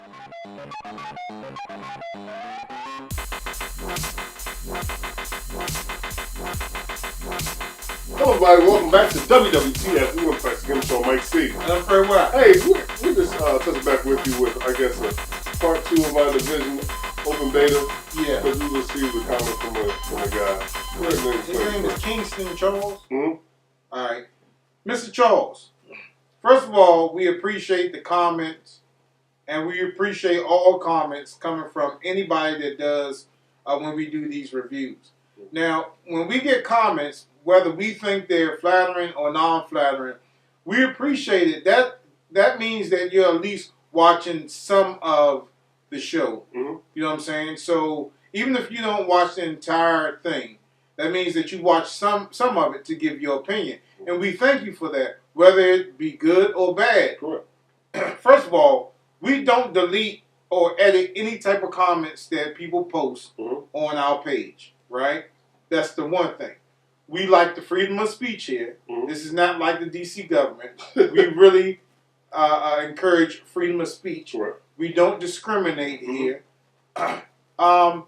Hello everybody, welcome back to WWTF. We want to practice game show MikeC. And I'm very well. Hey, we just touching back with you with, I guess, part 2 of our division open beta. Yeah. Because we received a comment from a guy. His name is Kingston Charles. Mm-hmm. All right. Mr. Charles, first of all, we appreciate the comments, and we appreciate all comments coming from anybody that does when we do these reviews. Now, when we get comments, whether we think they're flattering or non-flattering, we appreciate it. That means that you're at least watching some of the show. Mm-hmm. You know what I'm saying? So even if you don't watch the entire thing, that means that you watch some of it to give your opinion. And we thank you for that, whether it be good or bad. Correct. First of all, we don't delete or edit any type of comments that people post on our page, right? That's the one thing. We like the freedom of speech here. This is not like the DC government. We really encourage freedom of speech. Correct. We don't discriminate here. And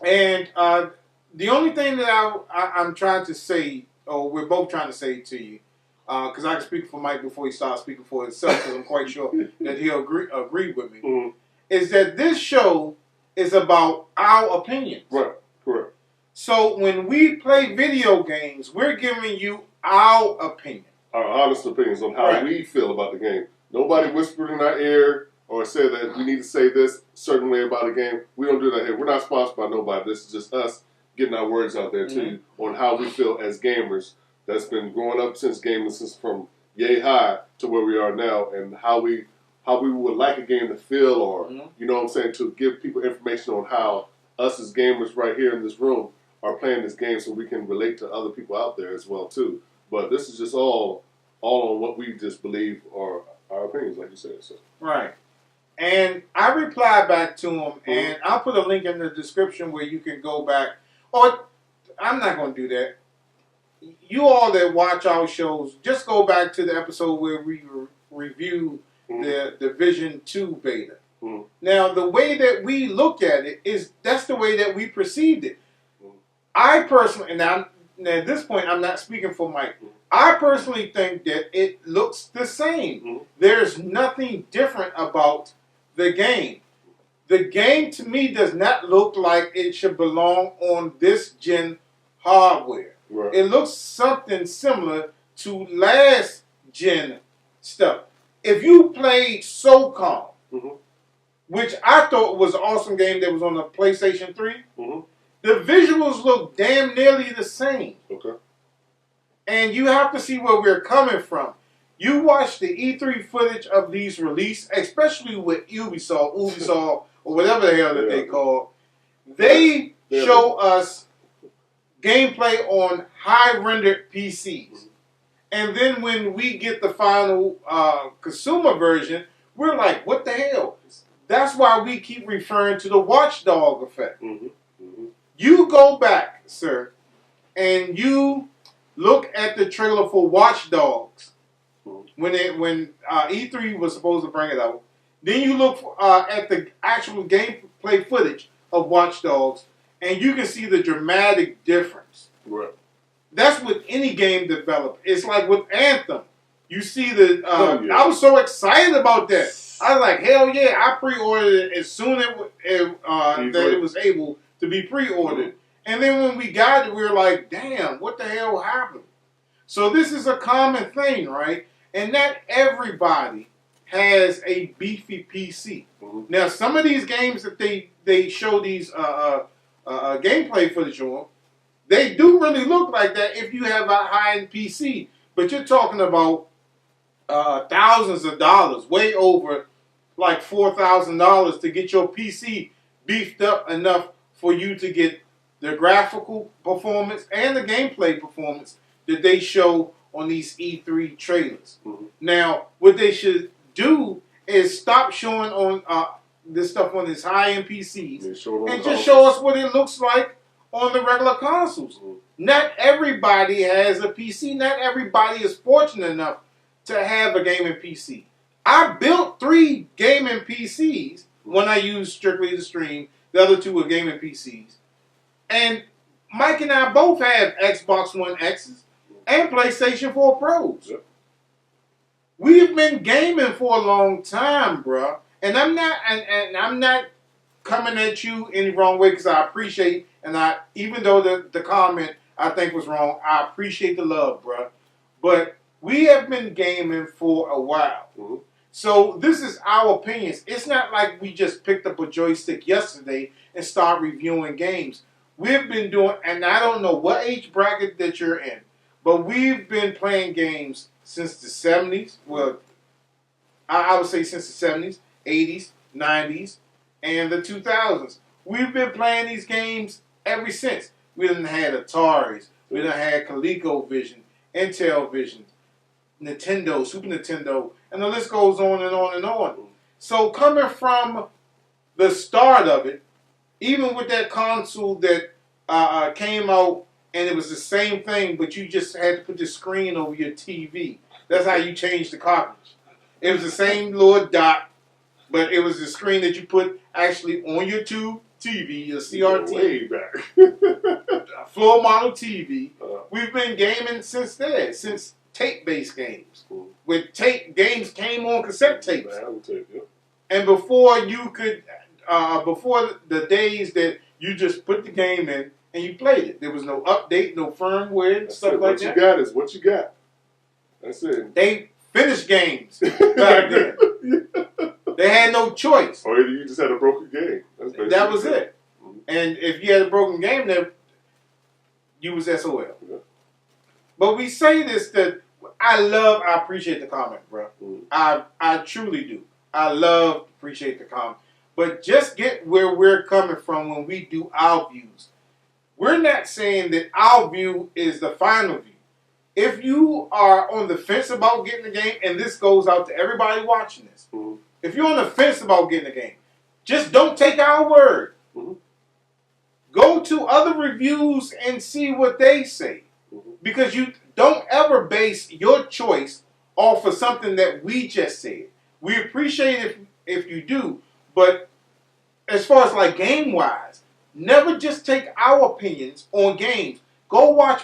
the only thing that I'm trying to say, or we're both trying to say to you, because I can speak for Mike before he starts speaking for himself, because I'm quite sure that he'll agree with me, is that this show is about our opinions. Right. Correct. So when we play video games, we're giving you our opinion. Our honest opinions on how we feel about the game. Nobody whispered in our ear or said that we need to say this certain way about a game. We don't do that here. We're not sponsored by nobody. This is just us getting our words out there to you on how we feel as gamers that's been growing up since gaming, since from yay high to where we are now, and how we would like a game to feel, or you know what I'm saying, to give people information on how us as gamers right here in this room are playing this game, so we can relate to other people out there as well too. But this is just all on what we just believe are our opinions, like you said. So. Right. And I replied back to him, and I'll put a link in the description where you can go back. Or I'm not going to do that. You all that watch our shows, just go back to the episode where we review the Division 2 beta. Now, the way that we look at it is that's the way that we perceived it. I personally, and now at this point, I'm not speaking for Mike. I personally think that it looks the same. There's nothing different about the game. The game, to me, does not look like it should belong on this gen hardware. Right. It looks something similar to last gen stuff. If you played SOCOM, which I thought was an awesome game that was on the PlayStation 3, the visuals look damn nearly the same. Okay. And you have to see where we're coming from. You watch the E3 footage of these releases, especially with Ubisoft, or whatever the hell that they call. They show us gameplay on high-rendered PCs. And then when we get the final consumer version, we're like, what the hell? That's why we keep referring to the watchdog effect. You go back, sir, and you look at the trailer for Watch Dogs when E3 was supposed to bring it out. Then you look at the actual gameplay footage of Watch Dogs, and you can see the dramatic difference. Right. That's with any game developer. It's like with Anthem. You see the. I was so excited about that. I was like, hell yeah! I pre-ordered it as soon as that it was able to be pre-ordered. And then when we got it, we were like, damn, what the hell happened? So this is a common thing, right? And not everybody has a beefy PC. Now, some of these games that they show these gameplay footage on, they do really look like that if you have a high-end PC. But you're talking about thousands of dollars, way over like $4,000 to get your PC beefed up enough for you to get the graphical performance and the gameplay performance that they show on these E3 trailers. Now, what they should do is stop showing on this stuff on these high-end PCs and just show us what it looks like on the regular consoles. Not everybody has a PC. Not everybody is fortunate enough to have a gaming PC. I built 3 gaming PCs when I used strictly the stream. The other 2 were gaming PCs. And Mike and I both have Xbox One X's and PlayStation 4 Pros. Yep. We've been gaming for a long time, bro. And I'm not coming at you in the wrong way because I appreciate, and even though the comment I think was wrong, I appreciate the love, bro. But we have been gaming for a while. Mm-hmm. So this is our opinions. It's not like we just picked up a joystick yesterday and start reviewing games. We've been doing, and I don't know what age bracket that you're in, but we've been playing games since the 70s. Well, I would say since the 70s, 80s, 90s, and the 2000s. We've been playing these games ever since. We done had Ataris. We done had ColecoVision, Intel Vision, Nintendo, Super Nintendo, and the list goes on and on and on. So coming from the start of it, even with that console that came out and it was the same thing, but you just had to put the screen over your TV. That's how you changed the cartridge. It was the same little dot, but it was the screen that you put actually on your tube TV, your CRT. Way back. Floor model TV. We've been gaming since then, since tape-based games. When tape games came on cassette tapes. And before you could, before the days that you just put the game in and you played it. There was no update, no firmware, stuff like that. What you got is what you got. That's it. They finished games back then. They had no choice. Or you just had a broken game. That was it. And if you had a broken game, then you was SOL. Yeah. But we say this that I appreciate the comment, bro. I truly do. Appreciate the comment. But just get where we're coming from when we do our views. We're not saying that our view is the final view. If you are on the fence about getting the game, and this goes out to everybody watching this, if you're on the fence about getting the game, just don't take our word. Go to other reviews and see what they say. Because you don't ever base your choice off of something that we just said. We appreciate it if you do, but as far as like game-wise, never just take our opinions on games. Go watch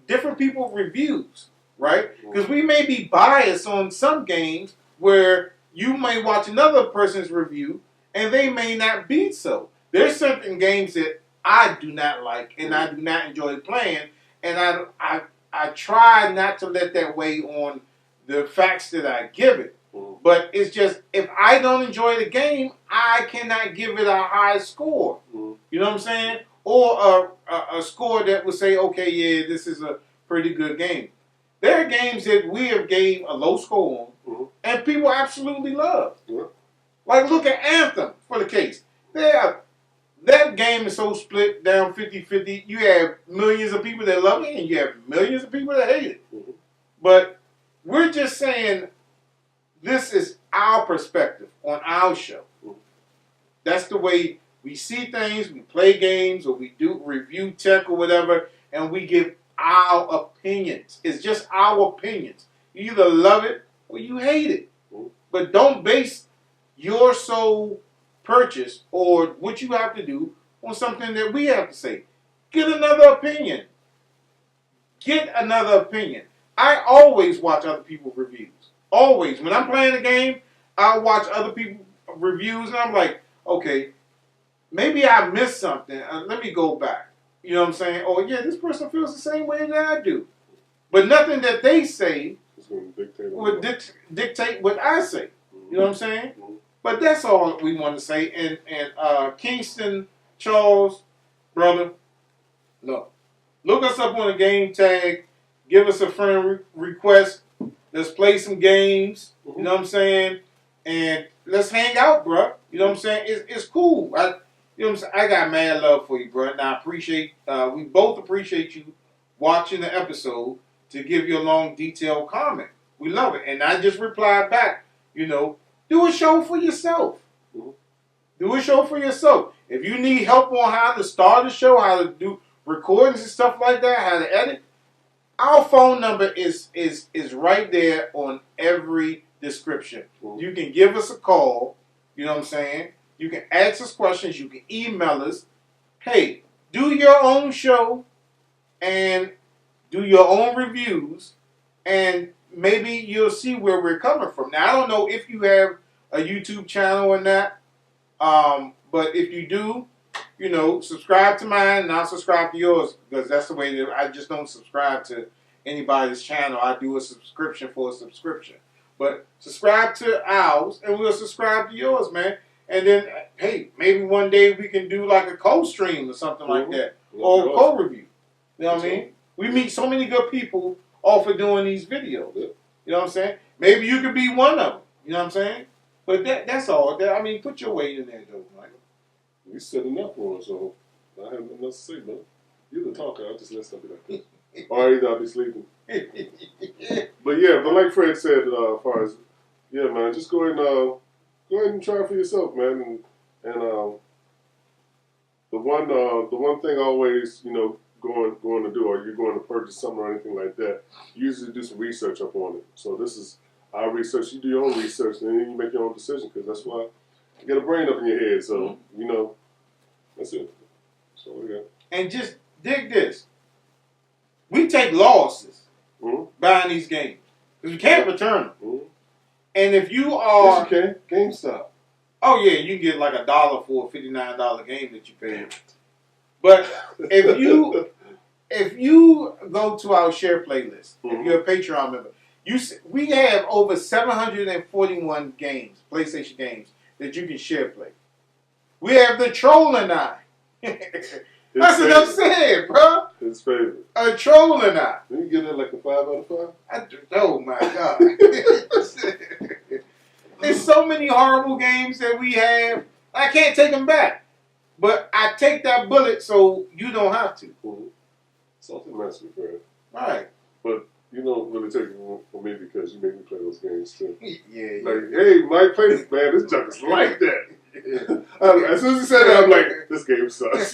different people's reviews, right? Because we may be biased on some games where you may watch another person's review and they may not be so. There's certain games that I do not like and I do not enjoy playing, and I try not to let that weigh on the facts that I give it. But it's just, if I don't enjoy the game, I cannot give it a high score. You know what I'm saying? Or a score that would say, okay, yeah, this is a pretty good game. There are games that we have gave a low score on, and people absolutely love. Like, look at Anthem, for the case. That game is so split down 50-50. You have millions of people that love it, and you have millions of people that hate it. But we're just saying, this is our perspective on our show. That's the way we see things. We play games, or we do review tech or whatever, and we give our opinions. It's just our opinions. You either love it or you hate it. But don't base your sole purchase or what you have to do on something that we have to say. Get another opinion. Get another opinion. I always watch other people's reviews. Always. When I'm playing a game, I watch other people's reviews and I'm like, okay, maybe I missed something. Let me go back. You know what I'm saying? Oh, yeah, this person feels the same way that I do. But nothing that they say would dictate what I say. You know what I'm saying? But that's all we want to say. And Kingston, Charles, brother, look us up on a game tag. Give us a friend request. Let's play some games. You know what I'm saying? And let's hang out, bro. You know what I'm saying? It's cool. You know what I'm saying? I got mad love for you, bro. And I appreciate, we both appreciate you watching the episode to give you a long, detailed comment. We love it. And I just replied back, you know, do a show for yourself. Do a show for yourself. If you need help on how to start a show, how to do recordings and stuff like that, how to edit, our phone number is right there on every description. You can give us a call. You know what I'm saying? You can ask us questions. You can email us. Hey, do your own show and do your own reviews, and maybe you'll see where we're coming from. Now, I don't know if you have a YouTube channel or not, but if you do, you know, subscribe to mine and I'll subscribe to yours, because that's the way that I just don't subscribe to anybody's channel. I do a subscription for a subscription. But subscribe to ours and we'll subscribe to yours, man. And then, hey, maybe one day we can do like a co-stream or something like that. Or a co-review. You know what I mean? We meet so many good people off of doing these videos. You know what I'm saying? Maybe you could be one of them. You know what I'm saying? But that's all. I mean, put your weight in there, though, Michael. You setting up for us, so I have nothing else to say, man. You're the talker. I'll just let something like that. Or either I'll be sleeping. But yeah, but like Fred said, as far as, yeah, man, just go ahead and try it for yourself, man. And the one thing always, you know, going to do, or you're going to purchase something or anything like that, you usually do some research up on it. So this is our research. You do your own research, and then you make your own decision, because that's why you get a brain up in your head. So, you know, that's it. So we got. And just dig this. We take losses buying these games, because you can't return them. And if you are... Yes, you can. GameStop. Oh, yeah, you can get like $1 for a $59 game that you paid. But if you go to our share playlist, if you're a Patreon member, we have over 741 games, PlayStation games, that you can share play. We have the Troll and I. That's what I'm saying, bro. His favorite. A Troll and I. Did you give that like a 5 out of 5? Oh my God. There's so many horrible games that we have. I can't take them back. But I take that bullet so you don't have to. Something mess with Fred. Right. But you don't really take it from me, because you make me play those games too. Yeah. Like, hey, Mike, play this, man. This junk is like that. As soon as he said that, I'm like, this game sucks.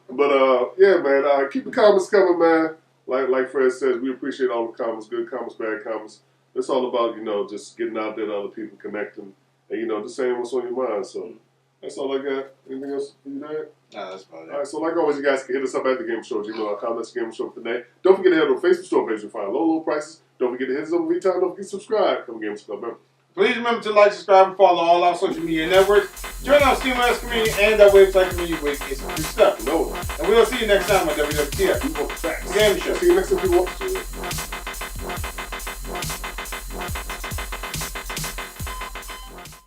But yeah, man, keep the comments coming, man. Like Fred says, we appreciate all the comments, good comments, bad comments. It's all about, you know, just getting out there to other people, connecting, and, you know, just saying what's on your mind. So that's all I got. Anything else you got? No, that's about it. All right, so like always, you guys can hit us up at the Game Show. Gmail.com. That's the Game Show for today. Don't forget to head to the Facebook store page to find low prices. Don't forget to hit us up on vTime. Don't forget to subscribe. Come Game Show member. Please remember to like, subscribe, and follow all our social media networks. Join our SteamOS community and our website community where you get some free stuff. No. And we'll see you next time on WWTF. We want the facts. Game Show. See you next time.